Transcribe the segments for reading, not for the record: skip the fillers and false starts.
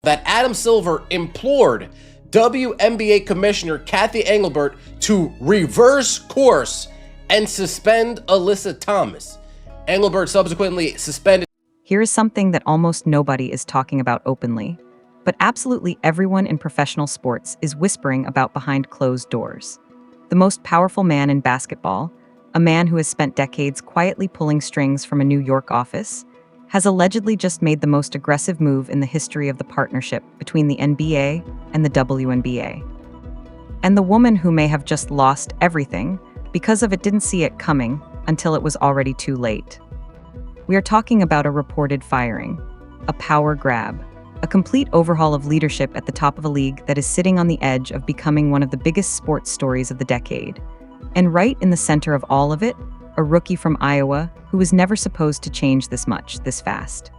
that Adam Silver implored WNBA Commissioner Kathy Engelbert to reverse course and suspend Alyssa Thomas. Engelbert subsequently suspended. Here is something that almost nobody is talking about openly, but absolutely everyone in professional sports is whispering about behind closed doors. The most powerful man in basketball, a man who has spent decades quietly pulling strings from a New York office, has allegedly just made the most aggressive move in the history of the partnership between the NBA and the WNBA. And the woman who may have just lost everything because of it didn't see it coming until it was already too late. We are talking about a reported firing, a power grab, a complete overhaul of leadership at the top of a league that is sitting on the edge of becoming one of the biggest sports stories of the decade. And right in the center of all of it, a rookie from Iowa who was never supposed to change this much, this fast.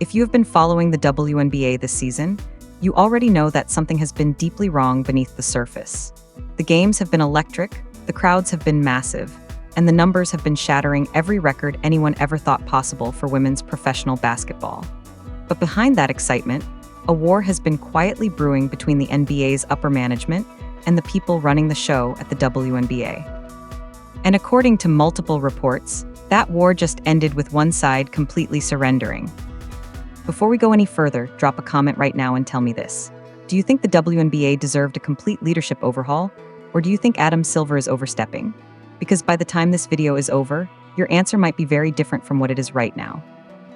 If you have been following the WNBA this season, you already know that something has been deeply wrong beneath the surface. The games have been electric, the crowds have been massive, and the numbers have been shattering every record anyone ever thought possible for women's professional basketball. But behind that excitement, a war has been quietly brewing between the NBA's upper management and the people running the show at the WNBA. And according to multiple reports, that war just ended with one side completely surrendering. Before we go any further, drop a comment right now and tell me this. Do you think the WNBA deserved a complete leadership overhaul, or do you think Adam Silver is overstepping? Because by the time this video is over, your answer might be very different from what it is right now.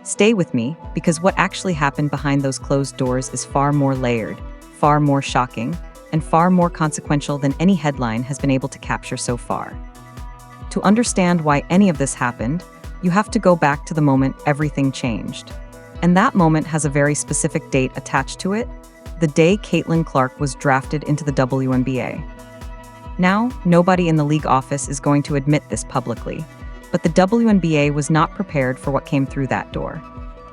Stay with me, because what actually happened behind those closed doors is far more layered, far more shocking, and far more consequential than any headline has been able to capture so far. To understand why any of this happened, you have to go back to the moment everything changed. And that moment has a very specific date attached to it, the day Caitlin Clark was drafted into the WNBA. Now, nobody in the league office is going to admit this publicly, but the WNBA was not prepared for what came through that door.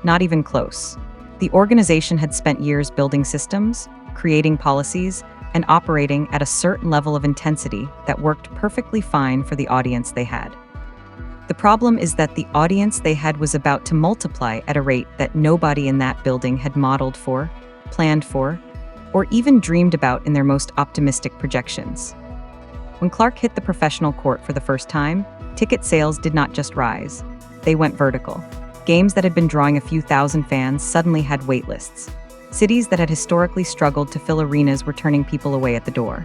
Not even close. The organization had spent years building systems, creating policies, and operating at a certain level of intensity that worked perfectly fine for the audience they had. The problem is that the audience they had was about to multiply at a rate that nobody in that building had modeled for, planned for, or even dreamed about in their most optimistic projections. When Clark hit the professional court for the first time, ticket sales did not just rise, they went vertical. Games that had been drawing a few thousand fans suddenly had waitlists. Cities that had historically struggled to fill arenas were turning people away at the door.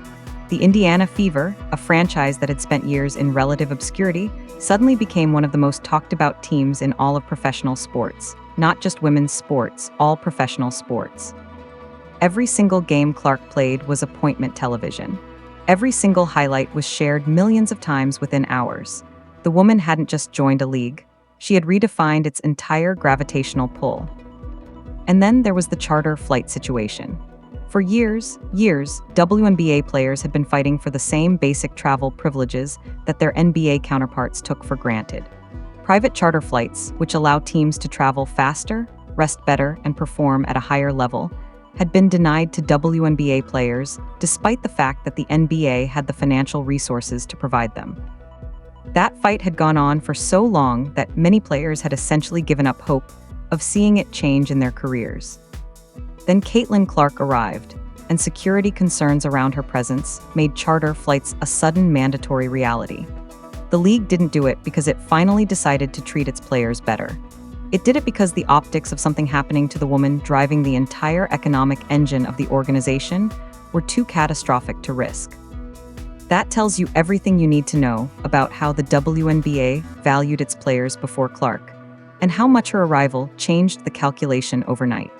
The Indiana Fever, a franchise that had spent years in relative obscurity, suddenly became one of the most talked about teams in all of professional sports. Not just women's sports, all professional sports. Every single game Clark played was appointment television. Every single highlight was shared millions of times within hours. The woman hadn't just joined a league, she had redefined its entire gravitational pull. And then there was the charter flight situation. For years, WNBA players had been fighting for the same basic travel privileges that their NBA counterparts took for granted. Private charter flights, which allow teams to travel faster, rest better, and perform at a higher level, had been denied to WNBA players despite the fact that the NBA had the financial resources to provide them. That fight had gone on for so long that many players had essentially given up hope of seeing it change in their careers. Then Caitlin Clark arrived, and security concerns around her presence made charter flights a sudden mandatory reality. The league didn't do it because it finally decided to treat its players better. It did it because the optics of something happening to the woman driving the entire economic engine of the organization were too catastrophic to risk. That tells you everything you need to know about how the WNBA valued its players before Clark, and how much her arrival changed the calculation overnight.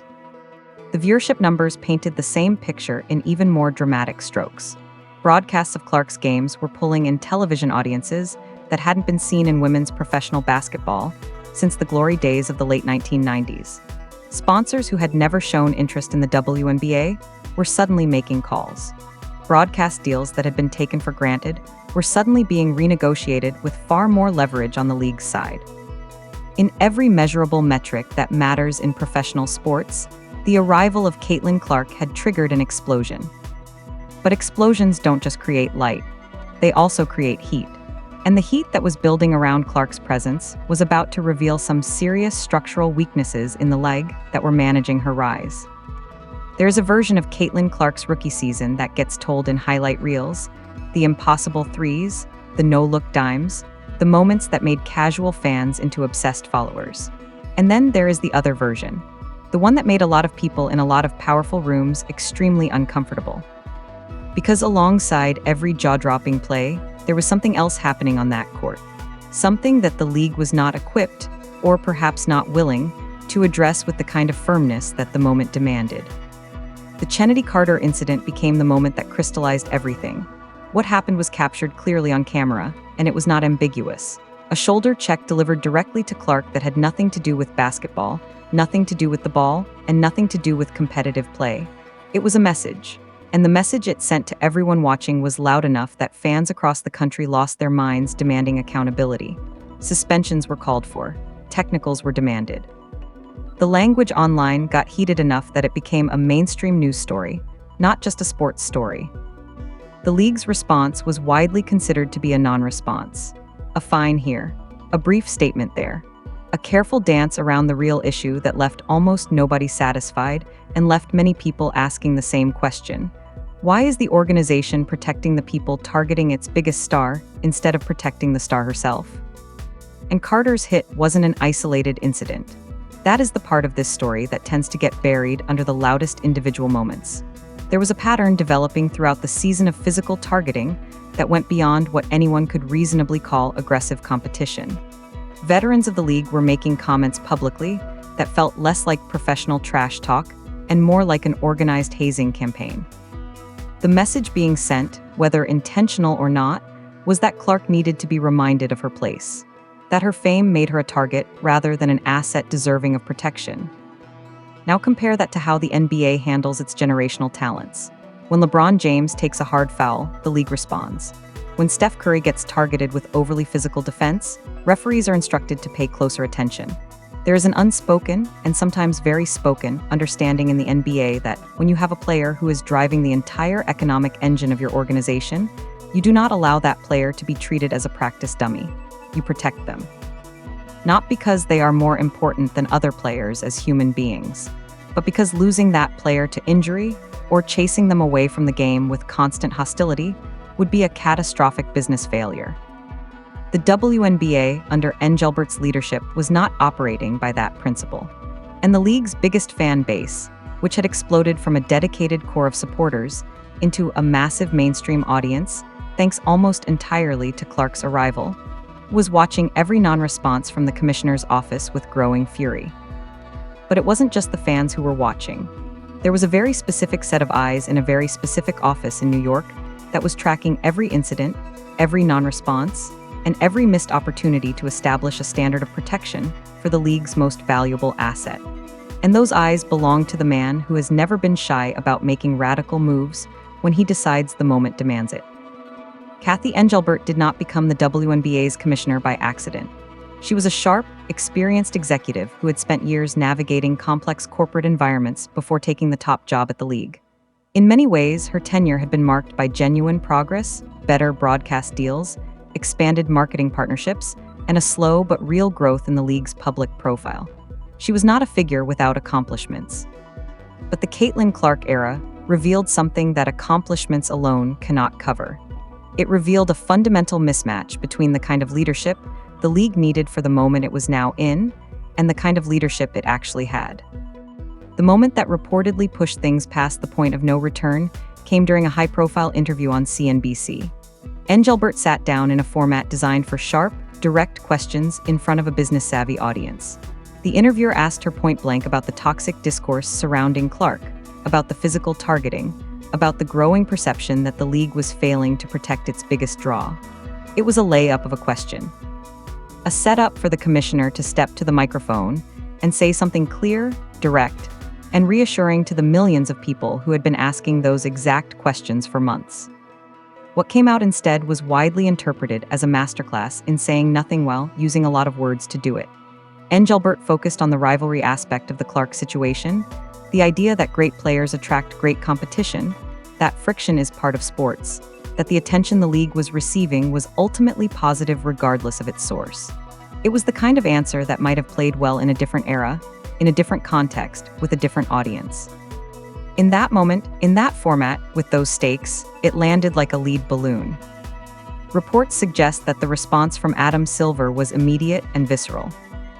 The viewership numbers painted the same picture in even more dramatic strokes. Broadcasts of Clark's games were pulling in television audiences that hadn't been seen in women's professional basketball since the glory days of the late 1990s. Sponsors who had never shown interest in the WNBA were suddenly making calls. Broadcast deals that had been taken for granted were suddenly being renegotiated with far more leverage on the league's side. In every measurable metric that matters in professional sports, the arrival of Caitlin Clark had triggered an explosion. But explosions don't just create light, they also create heat. And the heat that was building around Clark's presence was about to reveal some serious structural weaknesses in the leg that were managing her rise. There's a version of Caitlin Clark's rookie season that gets told in highlight reels, the impossible threes, the no-look dimes, the moments that made casual fans into obsessed followers. And then there is the other version, the one that made a lot of people in a lot of powerful rooms extremely uncomfortable. Because alongside every jaw-dropping play, there was something else happening on that court. Something that the league was not equipped, or perhaps not willing, to address with the kind of firmness that the moment demanded. The Kennedy Carter incident became the moment that crystallized everything. What happened was captured clearly on camera, and it was not ambiguous. A shoulder check delivered directly to Clark that had nothing to do with basketball, nothing to do with the ball, and nothing to do with competitive play. It was a message, and the message it sent to everyone watching was loud enough that fans across the country lost their minds demanding accountability. Suspensions were called for. Technicals were demanded. The language online got heated enough that it became a mainstream news story, not just a sports story. The league's response was widely considered to be a non-response. A fine here, a brief statement there, a careful dance around the real issue that left almost nobody satisfied and left many people asking the same question. Why is the organization protecting the people targeting its biggest star instead of protecting the star herself? And Carter's hit wasn't an isolated incident. That is the part of this story that tends to get buried under the loudest individual moments. There was a pattern developing throughout the season of physical targeting that went beyond what anyone could reasonably call aggressive competition. Veterans of the league were making comments publicly that felt less like professional trash talk and more like an organized hazing campaign. The message being sent, whether intentional or not, was that Clark needed to be reminded of her place, that her fame made her a target rather than an asset deserving of protection. Now compare that to how the NBA handles its generational talents. When LeBron James takes a hard foul, the league responds. When Steph Curry gets targeted with overly physical defense, referees are instructed to pay closer attention. There is an unspoken, and sometimes very spoken, understanding in the NBA that when you have a player who is driving the entire economic engine of your organization, you do not allow that player to be treated as a practice dummy. You protect them. Not because they are more important than other players as human beings, but because losing that player to injury or chasing them away from the game with constant hostility would be a catastrophic business failure. The WNBA, under Engelbert's leadership, was not operating by that principle. And the league's biggest fan base, which had exploded from a dedicated core of supporters into a massive mainstream audience, thanks almost entirely to Clark's arrival, was watching every non-response from the commissioner's office with growing fury. But it wasn't just the fans who were watching. There was a very specific set of eyes in a very specific office in New York that was tracking every incident, every non-response, and every missed opportunity to establish a standard of protection for the league's most valuable asset. And those eyes belonged to the man who has never been shy about making radical moves when he decides the moment demands it. Cathy Engelbert did not become the WNBA's commissioner by accident. She was a sharp, experienced executive who had spent years navigating complex corporate environments before taking the top job at the league. In many ways, her tenure had been marked by genuine progress, better broadcast deals, expanded marketing partnerships, and a slow but real growth in the league's public profile. She was not a figure without accomplishments. But the Caitlin Clark era revealed something that accomplishments alone cannot cover. It revealed a fundamental mismatch between the kind of leadership the league needed for the moment it was now in and the kind of leadership it actually had. The moment that reportedly pushed things past the point of no return came during a high-profile interview on CNBC. Engelbert sat down in a format designed for sharp, direct questions in front of a business-savvy audience. The interviewer asked her point-blank about the toxic discourse surrounding Clark, about the physical targeting, about the growing perception that the league was failing to protect its biggest draw. It was a layup of a question. A setup for the commissioner to step to the microphone and say something clear, direct, and reassuring to the millions of people who had been asking those exact questions for months. What came out instead was widely interpreted as a masterclass in saying nothing while using a lot of words to do it. Engelbert focused on the rivalry aspect of the Clark situation, the idea that great players attract great competition, that friction is part of sports, that the attention the league was receiving was ultimately positive regardless of its source. It was the kind of answer that might have played well in a different era, in a different context, with a different audience. In that moment, in that format, with those stakes, it landed like a lead balloon. Reports suggest that the response from Adam Silver was immediate and visceral.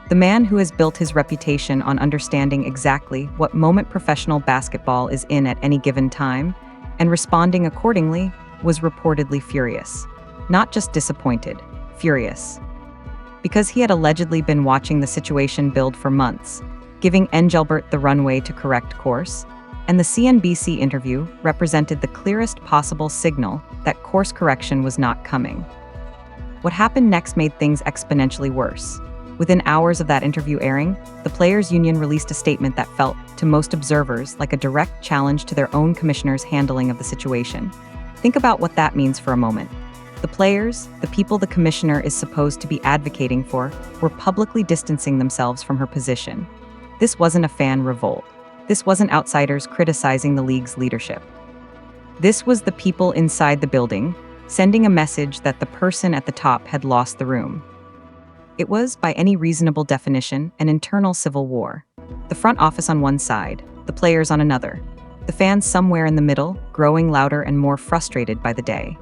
The man who has built his reputation on understanding exactly what moment professional basketball is in at any given time, and responding accordingly, was reportedly furious. Not just disappointed, furious. Because he had allegedly been watching the situation build for months, giving Engelbert the runway to correct course, and the CNBC interview represented the clearest possible signal that course correction was not coming. What happened next made things exponentially worse. Within hours of that interview airing, the Players' Union released a statement that felt, to most observers, like a direct challenge to their own commissioner's handling of the situation. Think about what that means for a moment. The players, the people the commissioner is supposed to be advocating for, were publicly distancing themselves from her position. This wasn't a fan revolt. This wasn't outsiders criticizing the league's leadership. This was the people inside the building, sending a message that the person at the top had lost the room. It was, by any reasonable definition, an internal civil war. The front office on one side, the players on another. The fans somewhere in the middle, growing louder and more frustrated by the day.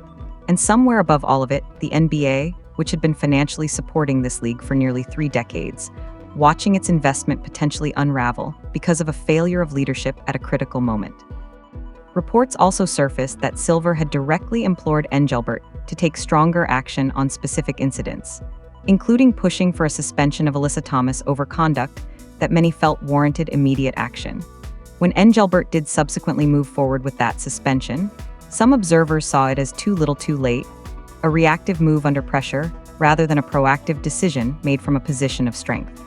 And somewhere above all of it, the NBA, which had been financially supporting this league for nearly 3 decades, watching its investment potentially unravel because of a failure of leadership at a critical moment. Reports also surfaced that Silver had directly implored Engelbert to take stronger action on specific incidents, including pushing for a suspension of Alyssa Thomas over conduct that many felt warranted immediate action. When Engelbert did subsequently move forward with that suspension, some observers saw it as too little too late, a reactive move under pressure rather than a proactive decision made from a position of strength.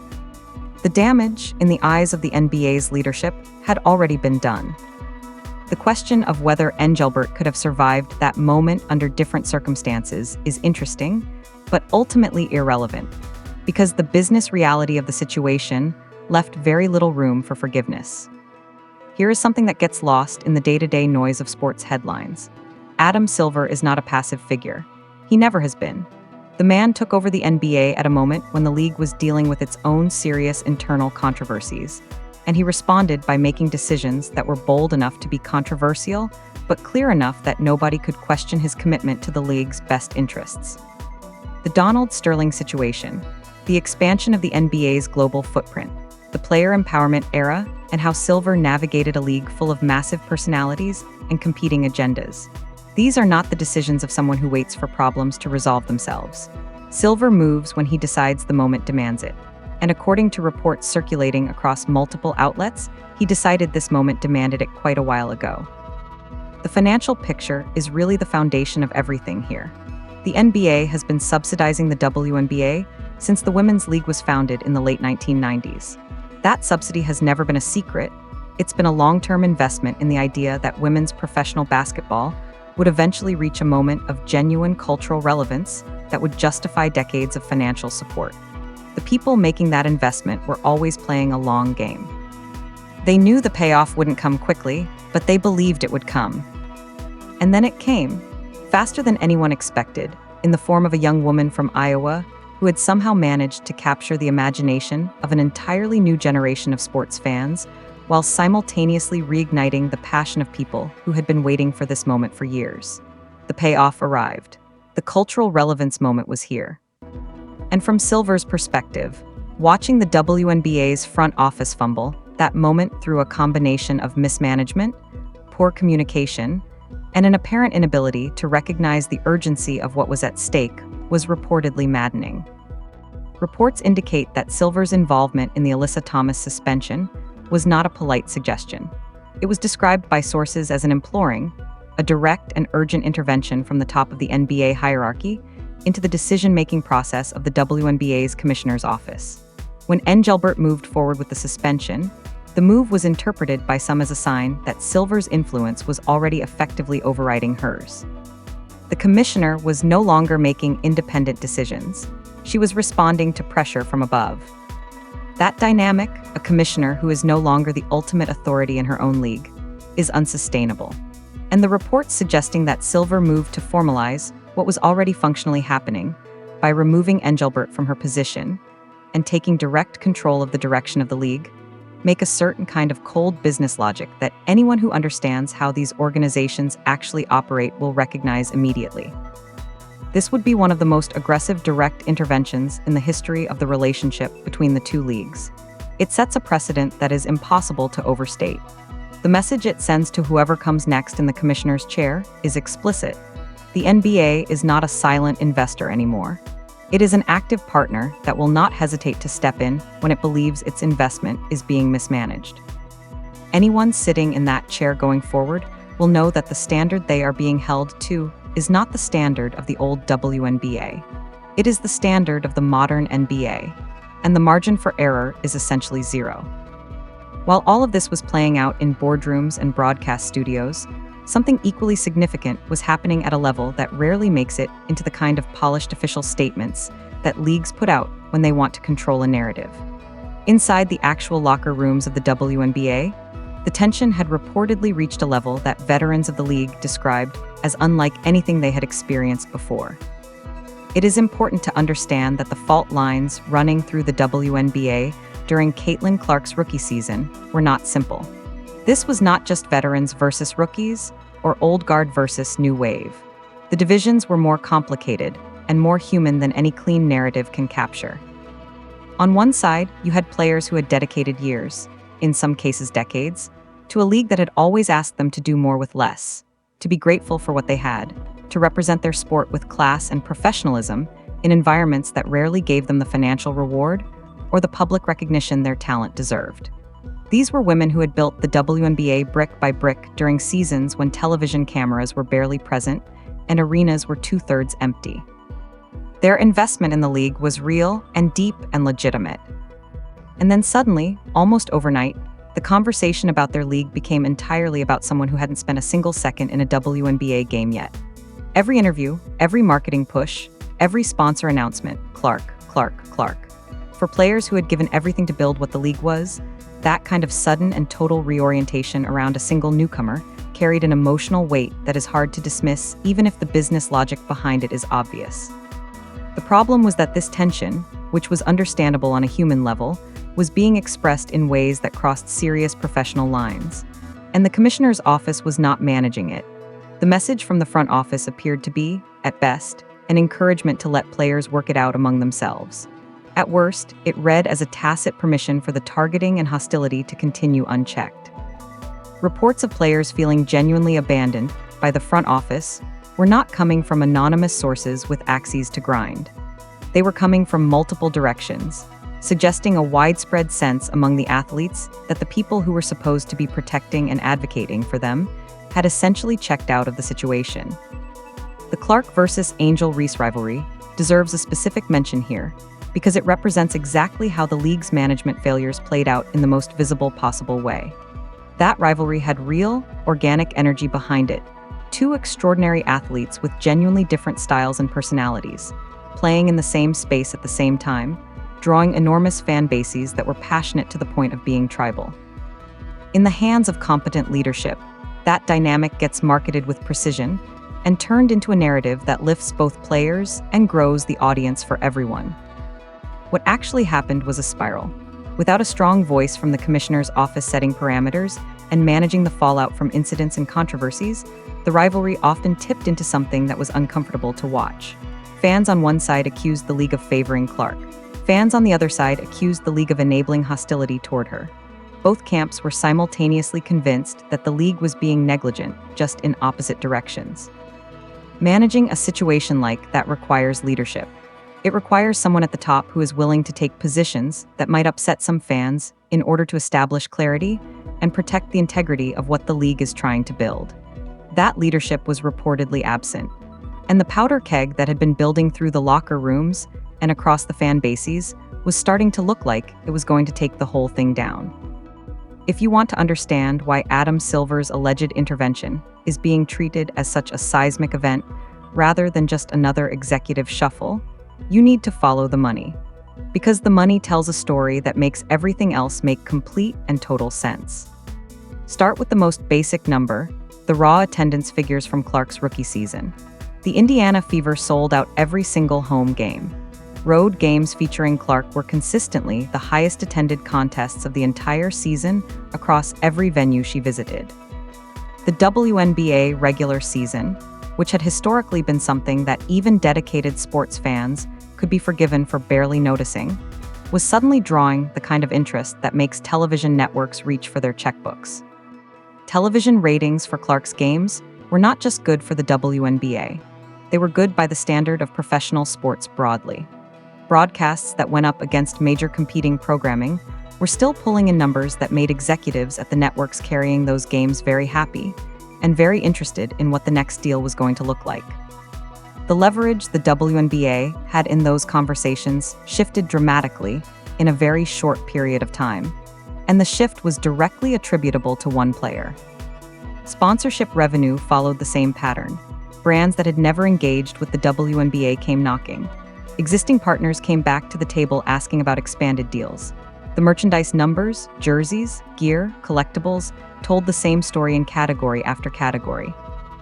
The damage, in the eyes of the NBA's leadership, had already been done. The question of whether Engelbert could have survived that moment under different circumstances is interesting, but ultimately irrelevant, because the business reality of the situation left very little room for forgiveness. Here is something that gets lost in the day-to-day noise of sports headlines. Adam Silver is not a passive figure. He never has been. The man took over the NBA at a moment when the league was dealing with its own serious internal controversies, and he responded by making decisions that were bold enough to be controversial, but clear enough that nobody could question his commitment to the league's best interests. The Donald Sterling situation, the expansion of the NBA's global footprint, the player empowerment era, and how Silver navigated a league full of massive personalities and competing agendas. These are not the decisions of someone who waits for problems to resolve themselves. Silver moves when he decides the moment demands it. And according to reports circulating across multiple outlets, he decided this moment demanded it quite a while ago. The financial picture is really the foundation of everything here. The NBA has been subsidizing the WNBA since the Women's League was founded in the late 1990s. That subsidy has never been a secret. It's been a long-term investment in the idea that women's professional basketball would eventually reach a moment of genuine cultural relevance that would justify decades of financial support. The people making that investment were always playing a long game. They knew the payoff wouldn't come quickly, but they believed it would come. And then it came, faster than anyone expected, in the form of a young woman from Iowa who had somehow managed to capture the imagination of an entirely new generation of sports fans, while simultaneously reigniting the passion of people who had been waiting for this moment for years. The payoff arrived. The cultural relevance moment was here. And from Silver's perspective, watching the WNBA's front office fumble that moment through a combination of mismanagement, poor communication, and an apparent inability to recognize the urgency of what was at stake was reportedly maddening. Reports indicate that Silver's involvement in the Alyssa Thomas suspension was not a polite suggestion. It was described by sources as an imploring, a direct and urgent intervention from the top of the NBA hierarchy into the decision-making process of the WNBA's commissioner's office. When Engelbert moved forward with the suspension, the move was interpreted by some as a sign that Silver's influence was already effectively overriding hers. The commissioner was no longer making independent decisions. She was responding to pressure from above. That dynamic, a commissioner who is no longer the ultimate authority in her own league, is unsustainable. And the reports suggesting that Silver moved to formalize what was already functionally happening by removing Engelbert from her position and taking direct control of the direction of the league make a certain kind of cold business logic that anyone who understands how these organizations actually operate will recognize immediately. This would be one of the most aggressive direct interventions in the history of the relationship between the two leagues. It sets a precedent that is impossible to overstate. The message it sends to whoever comes next in the commissioner's chair is explicit. The NBA is not a silent investor anymore. It is an active partner that will not hesitate to step in when it believes its investment is being mismanaged. Anyone sitting in that chair going forward will know that the standard they are being held to is not the standard of the old WNBA. It is the standard of the modern NBA, and the margin for error is essentially zero. While all of this was playing out in boardrooms and broadcast studios, something equally significant was happening at a level that rarely makes it into the kind of polished official statements that leagues put out when they want to control a narrative. Inside the actual locker rooms of the WNBA, the tension had reportedly reached a level that veterans of the league described as unlike anything they had experienced before. It is important to understand that the fault lines running through the WNBA during Caitlin Clark's rookie season were not simple. This was not just veterans versus rookies, or old guard versus new wave. The divisions were more complicated and more human than any clean narrative can capture. On one side, you had players who had dedicated years, in some cases decades, to a league that had always asked them to do more with less, to be grateful for what they had, to represent their sport with class and professionalism in environments that rarely gave them the financial reward or the public recognition their talent deserved. These were women who had built the WNBA brick by brick during seasons when television cameras were barely present and arenas were two-thirds empty. Their investment in the league was real and deep and legitimate. And then suddenly, almost overnight, the conversation about their league became entirely about someone who hadn't spent a single second in a WNBA game yet. Every interview, every marketing push, every sponsor announcement, Clark, Clark, Clark. For players who had given everything to build what the league was, that kind of sudden and total reorientation around a single newcomer carried an emotional weight that is hard to dismiss even if the business logic behind it is obvious. The problem was that this tension, which was understandable on a human level, was being expressed in ways that crossed serious professional lines. And the commissioner's office was not managing it. The message from the front office appeared to be, at best, an encouragement to let players work it out among themselves. At worst, it read as a tacit permission for the targeting and hostility to continue unchecked. Reports of players feeling genuinely abandoned by the front office were not coming from anonymous sources with axes to grind. They were coming from multiple directions, suggesting a widespread sense among the athletes that the people who were supposed to be protecting and advocating for them had essentially checked out of the situation. The Clark versus Angel Reese rivalry deserves a specific mention here, because it represents exactly how the league's management failures played out in the most visible possible way. That rivalry had real, organic energy behind it. Two extraordinary athletes with genuinely different styles and personalities, playing in the same space at the same time, drawing enormous fan bases that were passionate to the point of being tribal. In the hands of competent leadership, that dynamic gets marketed with precision and turned into a narrative that lifts both players and grows the audience for everyone. What actually happened was a spiral. Without a strong voice from the commissioner's office setting parameters and managing the fallout from incidents and controversies, the rivalry often tipped into something that was uncomfortable to watch. Fans on one side accused the league of favoring Clark. Fans on the other side accused the league of enabling hostility toward her. Both camps were simultaneously convinced that the league was being negligent, just in opposite directions. Managing a situation like that requires leadership. It requires someone at the top who is willing to take positions that might upset some fans in order to establish clarity and protect the integrity of what the league is trying to build. That leadership was reportedly absent, and the powder keg that had been building through the locker rooms and across the fan bases was starting to look like it was going to take the whole thing down. If you want to understand why Adam Silver's alleged intervention is being treated as such a seismic event rather than just another executive shuffle, you need to follow the money. Because the money tells a story that makes everything else make complete and total sense. Start with the most basic number, the raw attendance figures from Clark's rookie season. The Indiana Fever sold out every single home game. Road games featuring Clark were consistently the highest attended contests of the entire season across every venue she visited. The WNBA regular season, which had historically been something that even dedicated sports fans could be forgiven for barely noticing, was suddenly drawing the kind of interest that makes television networks reach for their checkbooks. Television ratings for Clark's games were not just good for the WNBA. They were good by the standard of professional sports broadly. Broadcasts that went up against major competing programming were still pulling in numbers that made executives at the networks carrying those games very happy and very interested in what the next deal was going to look like. The leverage the WNBA had in those conversations shifted dramatically in a very short period of time, and the shift was directly attributable to one player. Sponsorship revenue followed the same pattern. Brands that had never engaged with the WNBA came knocking. Existing partners came back to the table asking about expanded deals. The merchandise numbers, jerseys, gear, collectibles told the same story in category after category.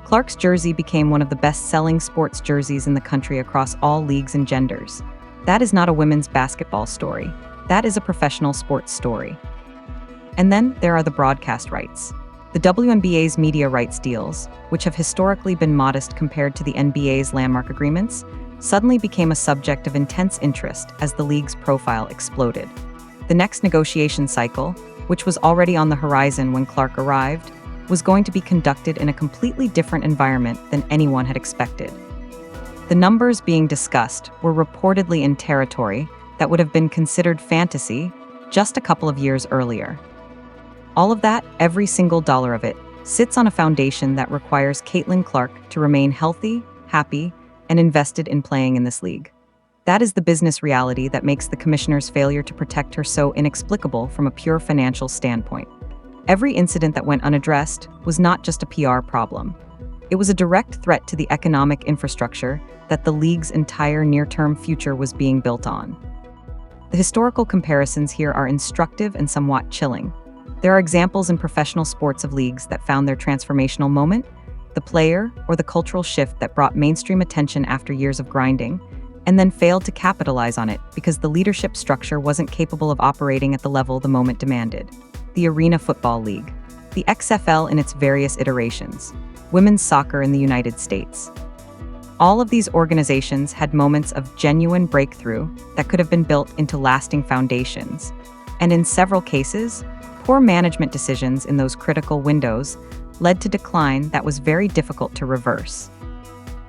Clark's jersey became one of the best-selling sports jerseys in the country across all leagues and genders. That is not a women's basketball story. That is a professional sports story. And then there are the broadcast rights. The WNBA's media rights deals, which have historically been modest compared to the NBA's landmark agreements, suddenly became a subject of intense interest as the league's profile exploded. The next negotiation cycle, which was already on the horizon when Clark arrived, was going to be conducted in a completely different environment than anyone had expected. The numbers being discussed were reportedly in territory that would have been considered fantasy just a couple of years earlier. All of that, every single dollar of it, sits on a foundation that requires Caitlin Clark to remain healthy, happy, and invested in playing in this league. That is the business reality that makes the commissioner's failure to protect her so inexplicable from a pure financial standpoint. Every incident that went unaddressed was not just a PR problem. It was a direct threat to the economic infrastructure that the league's entire near-term future was being built on. The historical comparisons here are instructive and somewhat chilling. There are examples in professional sports of leagues that found their transformational moment, the player or the cultural shift that brought mainstream attention after years of grinding, and then failed to capitalize on it because the leadership structure wasn't capable of operating at the level the moment demanded. The Arena Football League, the XFL in its various iterations, women's soccer in the United States. All of these organizations had moments of genuine breakthrough that could have been built into lasting foundations, and in several cases, poor management decisions in those critical windows led to decline that was very difficult to reverse.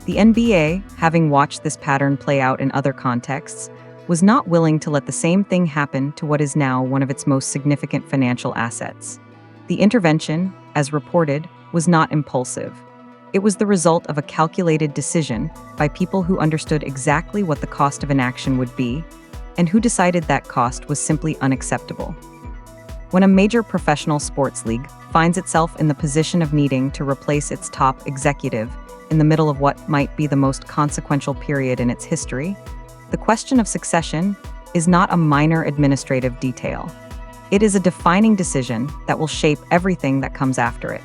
The NBA, having watched this pattern play out in other contexts, was not willing to let the same thing happen to what is now one of its most significant financial assets. The intervention, as reported, was not impulsive. It was the result of a calculated decision by people who understood exactly what the cost of inaction would be and who decided that cost was simply unacceptable. When a major professional sports league finds itself in the position of needing to replace its top executive in the middle of what might be the most consequential period in its history, the question of succession is not a minor administrative detail. It is a defining decision that will shape everything that comes after it.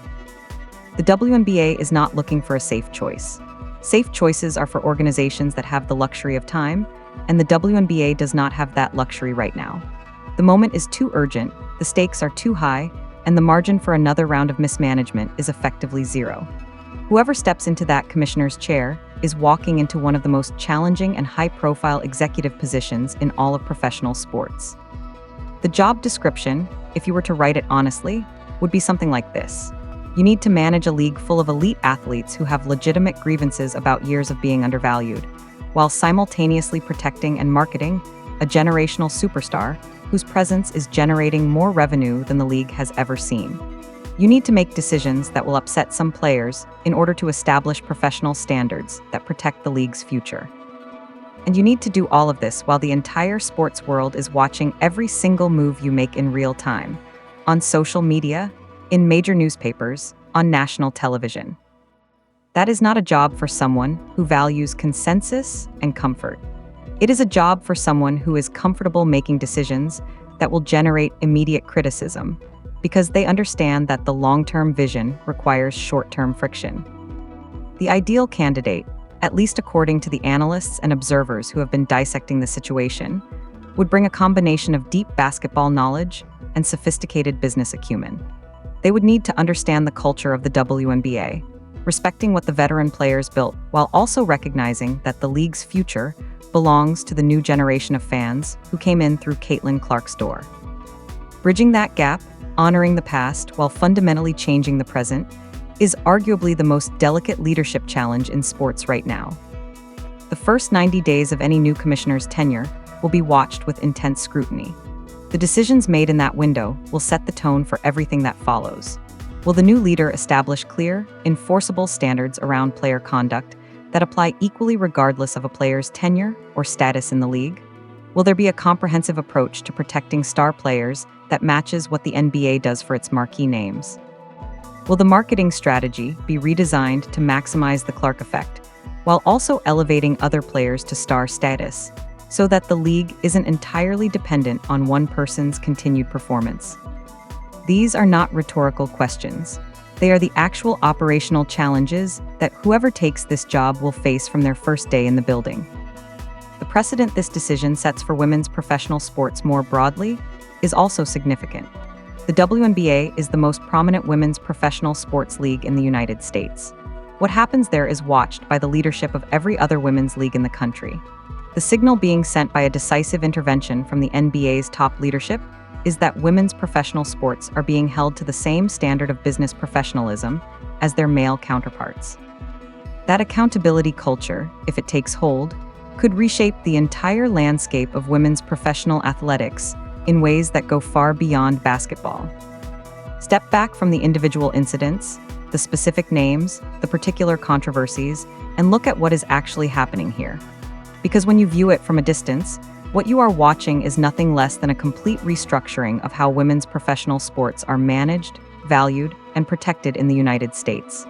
The WNBA is not looking for a safe choice. Safe choices are for organizations that have the luxury of time, and the WNBA does not have that luxury right now. The moment is too urgent, the stakes are too high, and the margin for another round of mismanagement is effectively zero. Whoever steps into that commissioner's chair is walking into one of the most challenging and high-profile executive positions in all of professional sports. The job description, if you were to write it honestly, would be something like this. You need to manage a league full of elite athletes who have legitimate grievances about years of being undervalued, while simultaneously protecting and marketing a generational superstar whose presence is generating more revenue than the league has ever seen. You need to make decisions that will upset some players in order to establish professional standards that protect the league's future. And you need to do all of this while the entire sports world is watching every single move you make in real time, on social media, in major newspapers, on national television. That is not a job for someone who values consensus and comfort. It is a job for someone who is comfortable making decisions that will generate immediate criticism, because they understand that the long-term vision requires short-term friction. The ideal candidate, at least according to the analysts and observers who have been dissecting the situation, would bring a combination of deep basketball knowledge and sophisticated business acumen. They would need to understand the culture of the WNBA, respecting what the veteran players built, while also recognizing that the league's future belongs to the new generation of fans who came in through Caitlin Clark's door. Bridging that gap, honoring the past while fundamentally changing the present, is arguably the most delicate leadership challenge in sports right now. The first 90 days of any new commissioner's tenure will be watched with intense scrutiny. The decisions made in that window will set the tone for everything that follows. Will the new leader establish clear, enforceable standards around player conduct that apply equally regardless of a player's tenure or status in the league? Will there be a comprehensive approach to protecting star players that matches what the NBA does for its marquee names? Will the marketing strategy be redesigned to maximize the Clark effect, while also elevating other players to star status, so that the league isn't entirely dependent on one person's continued performance? These are not rhetorical questions. They are the actual operational challenges that whoever takes this job will face from their first day in the building. The precedent this decision sets for women's professional sports more broadly is also significant. The WNBA is the most prominent women's professional sports league in the United States. What happens there is watched by the leadership of every other women's league in the country. The signal being sent by a decisive intervention from the NBA's top leadership is that women's professional sports are being held to the same standard of business professionalism as their male counterparts. That accountability culture, if it takes hold, could reshape the entire landscape of women's professional athletics in ways that go far beyond basketball. Step back from the individual incidents, the specific names, the particular controversies, and look at what is actually happening here. Because when you view it from a distance, what you are watching is nothing less than a complete restructuring of how women's professional sports are managed, valued, and protected in the United States.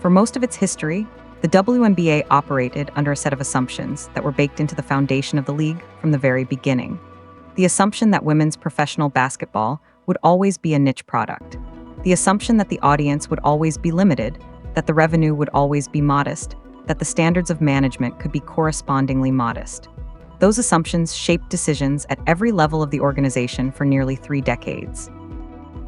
For most of its history, the WNBA operated under a set of assumptions that were baked into the foundation of the league from the very beginning. The assumption that women's professional basketball would always be a niche product. The assumption that the audience would always be limited, that the revenue would always be modest, that the standards of management could be correspondingly modest. Those assumptions shaped decisions at every level of the organization for nearly 3 decades.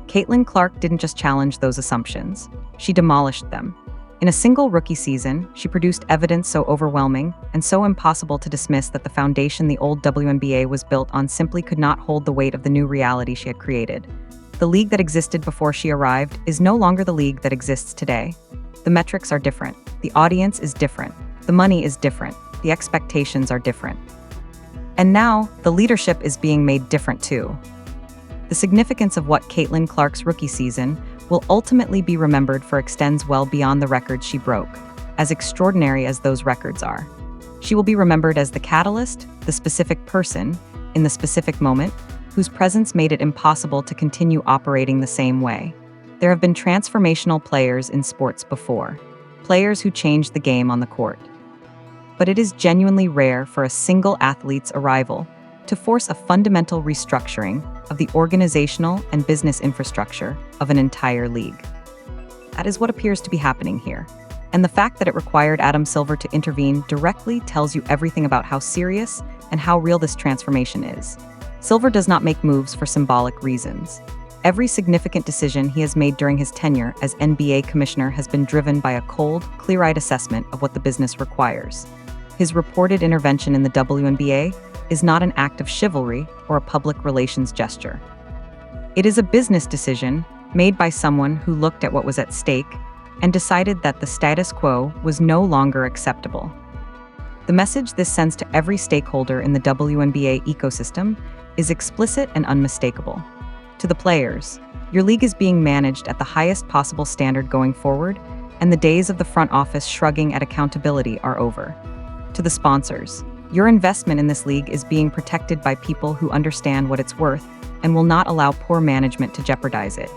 Caitlin Clark didn't just challenge those assumptions, she demolished them. In a single rookie season, she produced evidence so overwhelming and so impossible to dismiss that the foundation the old WNBA was built on simply could not hold the weight of the new reality she had created. The league that existed before she arrived is no longer the league that exists today. The metrics are different, the audience is different, the money is different, the expectations are different. And now, the leadership is being made different too. The significance of what Caitlin Clark's rookie season will ultimately be remembered for extends well beyond the records she broke, as extraordinary as those records are. She will be remembered as the catalyst, the specific person, in the specific moment, whose presence made it impossible to continue operating the same way. There have been transformational players in sports before, players who changed the game on the court. But it is genuinely rare for a single athlete's arrival to force a fundamental restructuring of the organizational and business infrastructure of an entire league. That is what appears to be happening here. And the fact that it required Adam Silver to intervene directly tells you everything about how serious and how real this transformation is. Silver does not make moves for symbolic reasons. Every significant decision he has made during his tenure as NBA commissioner has been driven by a cold, clear-eyed assessment of what the business requires. His reported intervention in the WNBA is not an act of chivalry or a public relations gesture. It is a business decision made by someone who looked at what was at stake and decided that the status quo was no longer acceptable. The message this sends to every stakeholder in the WNBA ecosystem is explicit and unmistakable. To the players, your league is being managed at the highest possible standard going forward, and the days of the front office shrugging at accountability are over. To the sponsors, your investment in this league is being protected by people who understand what it's worth and will not allow poor management to jeopardize it.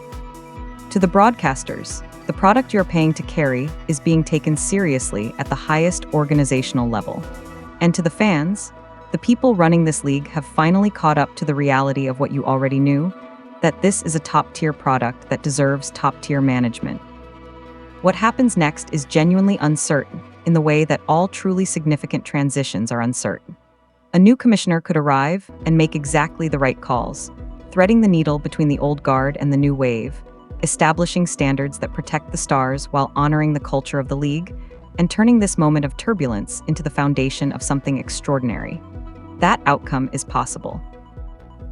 To the broadcasters, the product you're paying to carry is being taken seriously at the highest organizational level. And to the fans, the people running this league have finally caught up to the reality of what you already knew, that this is a top-tier product that deserves top-tier management. What happens next is genuinely uncertain. in the way that all truly significant transitions are uncertain. A new commissioner could arrive and make exactly the right calls, threading the needle between the old guard and the new wave, establishing standards that protect the stars while honoring the culture of the league, and turning this moment of turbulence into the foundation of something extraordinary. That outcome is possible.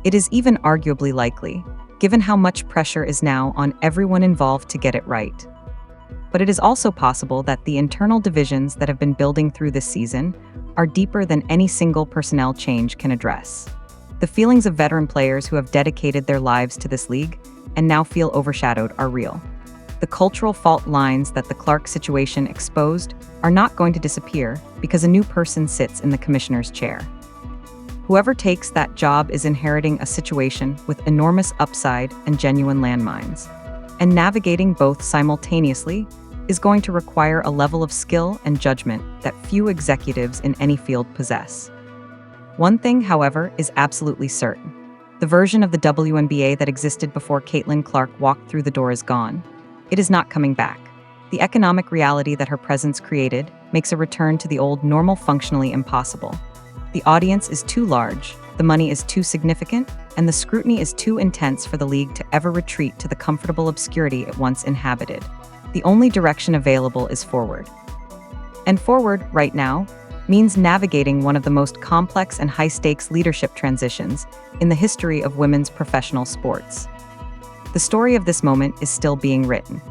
It is even arguably likely, given how much pressure is now on everyone involved to get it right. But it is also possible that the internal divisions that have been building through this season are deeper than any single personnel change can address. The feelings of veteran players who have dedicated their lives to this league and now feel overshadowed are real. The cultural fault lines that the Clark situation exposed are not going to disappear because a new person sits in the commissioner's chair. Whoever takes that job is inheriting a situation with enormous upside and genuine landmines. And navigating both simultaneously is going to require a level of skill and judgment that few executives in any field possess. One thing, however, is absolutely certain. The version of the WNBA that existed before Caitlin Clark walked through the door is gone. It is not coming back. The economic reality that her presence created makes a return to the old normal functionally impossible. The audience is too large, the money is too significant, and the scrutiny is too intense for the league to ever retreat to the comfortable obscurity it once inhabited. The only direction available is forward. And forward, right now, means navigating one of the most complex and high-stakes leadership transitions in the history of women's professional sports. The story of this moment is still being written.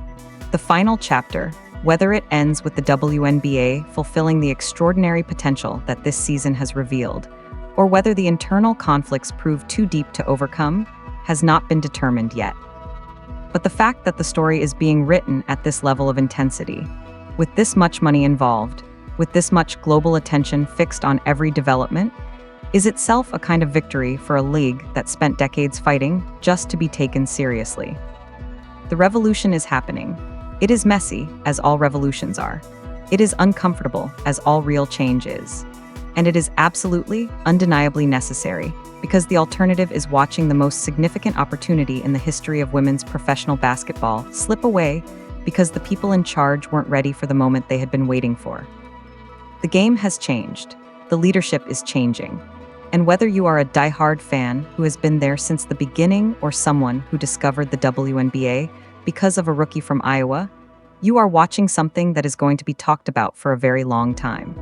The final chapter, whether it ends with the WNBA fulfilling the extraordinary potential that this season has revealed, or whether the internal conflicts prove too deep to overcome, has not been determined yet. But the fact that the story is being written at this level of intensity, with this much money involved, with this much global attention fixed on every development, is itself a kind of victory for a league that spent decades fighting just to be taken seriously. The revolution is happening. It is messy, as all revolutions are. It is uncomfortable, as all real change is. And it is absolutely, undeniably necessary, because the alternative is watching the most significant opportunity in the history of women's professional basketball slip away because the people in charge weren't ready for the moment they had been waiting for. The game has changed. The leadership is changing. And whether you are a diehard fan who has been there since the beginning or someone who discovered the WNBA because of a rookie from Iowa, you are watching something that is going to be talked about for a very long time.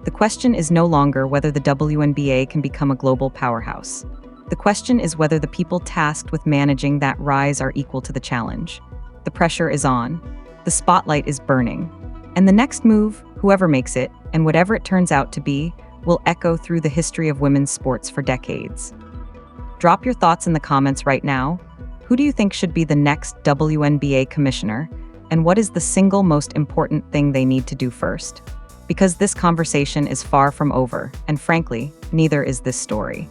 The question is no longer whether the WNBA can become a global powerhouse. The question is whether the people tasked with managing that rise are equal to the challenge. The pressure is on. The spotlight is burning. And the next move, whoever makes it, and whatever it turns out to be, will echo through the history of women's sports for decades. Drop your thoughts in the comments right now. Who do you think should be the next WNBA commissioner? And what is the single most important thing they need to do first? Because this conversation is far from over, and frankly, neither is this story.